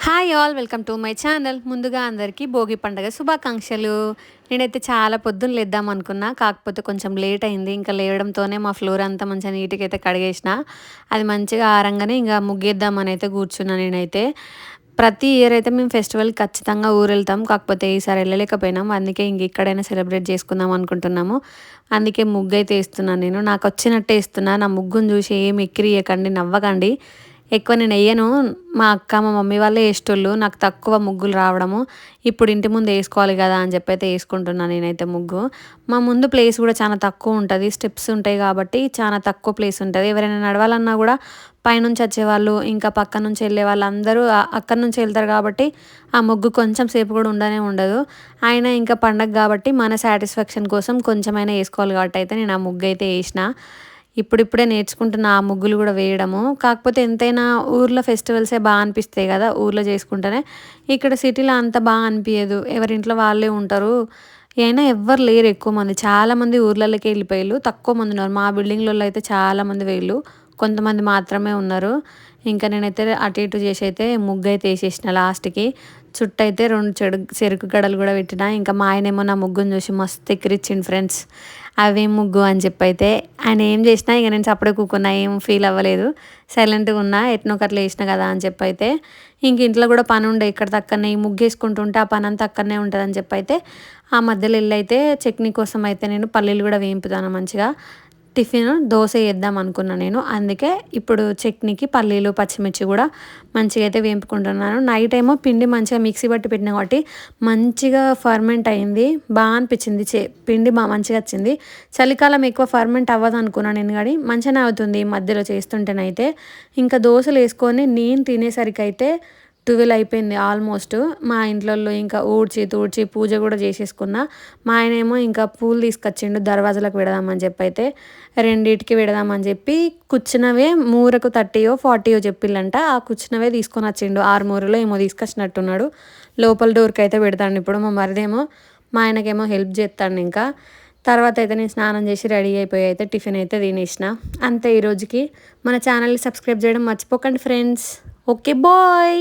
Hi all welcome to my channel. ముందుగా అందరికీ భోగి పండుగ శుభాకాంక్షలు. నేనైతే చాలా పొద్దున్న లేద్దాం అనుకున్నా, కాకపోతే కొంచెం లేట్ అయింది. ఇంకా లేవడంతోనే మా ఫ్లోర్ అంతా మంచిగా నీట్గా అయితే కడిగేసిన. అది మంచిగా ఆరంగానే ఇంకా ముగ్గేద్దామని అయితే కూర్చున్నా. నేనైతే ప్రతి ఇయర్ అయితే మేము ఫెస్టివల్కి ఖచ్చితంగా ఊరు వెళ్తాం, కాకపోతే ఈసారి వెళ్ళలేకపోయినాం. అందుకే ఇంక ఇక్కడైనా సెలబ్రేట్ చేసుకుందాం అనుకుంటున్నాము. అందుకే ముగ్గు అయితే వేస్తున్నాను. నాకు వచ్చినట్టే వేస్తున్నా. నా ముగ్గును చూసి ఏం ఎక్కిరియకండి, నవ్వకండి. ఎక్కువ నేను వేయను. మా అక్క మా మమ్మీ వాళ్ళే వేసేటోళ్ళు. నాకు తక్కువ ముగ్గులు రావడము. ఇప్పుడు ఇంటి ముందు వేసుకోవాలి కదా అని చెప్పి అయితే వేసుకుంటున్నాను నేనైతే ముగ్గు. మా ముందు ప్లేస్ కూడా చాలా తక్కువ ఉంటుంది, స్టెప్స్ ఉంటాయి కాబట్టి చాలా తక్కువ ప్లేస్ ఉంటుంది. ఎవరైనా నడవాలన్నా కూడా పైనుంచి వచ్చేవాళ్ళు, ఇంకా పక్క నుంచి వెళ్ళే వాళ్ళు అందరూ అక్కడి నుంచి వెళ్తారు కాబట్టి ఆ ముగ్గు కొంచెం సేపు కూడా ఉండనే ఉండదు. అయినా ఇంకా పండగ కాబట్టి మన సాటిస్ఫాక్షన్ కోసం కొంచెమైనా వేసుకోవాలి కాబట్టి అయితే నేను ఆ ముగ్గు అయితే వేసిన. ఇప్పుడిప్పుడే నేర్చుకుంటున్న ఆ ముగ్గులు కూడా వేయడము. కాకపోతే ఎంతైనా ఊర్లో ఫెస్టివల్సే బాగా అనిపిస్తాయి కదా, ఊర్లో చేసుకుంటేనే. ఇక్కడ సిటీలో అంత బాగా అనిపించదు, ఎవరింట్లో వాళ్ళే ఉంటారు. అయినా ఎవ్వరు లేరు ఎక్కువ మంది, చాలామంది ఊర్లలోకి వెళ్ళిపోయారు, తక్కువ మంది ఉన్నారు. మా బిల్డింగ్లలో అయితే చాలామంది వేళ్ళు, కొంతమంది మాత్రమే ఉన్నారు. ఇంకా నేనైతే అటు ఇటు చేసి అయితే ముగ్గు అయితే వేసేసిన. లాస్ట్కి చుట్టైతే 2 చెరుకు గడలు కూడా పెట్టిన. ఇంకా మా ఆయనేమో నా ముగ్గుని చూసి మస్తు ఎక్కిరిచ్చిండు ఫ్రెండ్స్. అవేం ముగ్గు అని చెప్పైతే ఆయన ఏం చేసినా ఇక నేను చప్పుడే కూకున్నా, ఏం ఫీల్ అవ్వలేదు, సైలెంట్గా ఉన్నా. ఎట్నో కట్లా వేసిన కదా అని చెప్పైతే ఇంక ఇంట్లో కూడా పని ఉండే, ఇక్కడ తక్కనే ఈ ముగ్గు వేసుకుంటుంటే ఆ పని అంతా అక్కడనే ఉంటుంది అని చెప్పైతే ఆ మధ్యలో వెళ్ళైతే చట్నీ కోసం అయితే నేను పల్లీలు కూడా వేయింపుతాను మంచిగా. టిఫిన్ దోశ వేద్దాం అనుకున్నా నేను. అందుకే ఇప్పుడు చట్నీకి పల్లీలు పచ్చిమిర్చి కూడా మంచిగా అయితే వేపుకుంటున్నాను. నైట్ ఏమో పిండి మంచిగా మిక్సీ పట్టి పెట్టిన కాబట్టి మంచిగా ఫర్మెంట్ అయింది, బాగా అనిపించింది. పిండి బాగా మంచిగా వచ్చింది. చలికాలం ఎక్కువ ఫర్మెంట్ అవ్వదు అనుకున్నాను నేను, కానీ మంచిగానే అవుతుంది ఈ మధ్యలో చేస్తుంటేనైతే. ఇంకా దోశలు వేసుకొని నేను తినేసరికి అయితే 12 అయిపోయింది ఆల్మోస్ట్. మా ఇంట్లో ఇంకా ఊడ్చి తూడ్చి పూజ కూడా చేసేసుకున్నా. మా ఆయన ఏమో ఇంకా పూలు తీసుకొచ్చిండు, దర్వాజలకు పెడదామని చెప్పి అయితే రెండింటికి పెడదామని చెప్పి కూర్చున్నవే మూరకు 30 40 చెప్పిళ్ళంట. ఆ కూర్చున్నవే తీసుకొని వచ్చిండు, 6 మూరలో ఏమో తీసుకొచ్చినట్టున్నాడు. లోపల డోర్కి అయితే పెడతాడు ఇప్పుడు. మా మరిదేమో మా ఆయనకేమో హెల్ప్ చేస్తాడు. ఇంకా తర్వాత అయితే నేను స్నానం చేసి రెడీ అయిపోయి అయితే టిఫిన్ అయితే తినేసిన. అంతే ఈరోజుకి. మన ఛానల్ని సబ్స్క్రైబ్ చేయడం మర్చిపోకండి ఫ్రెండ్స్. Okay bye.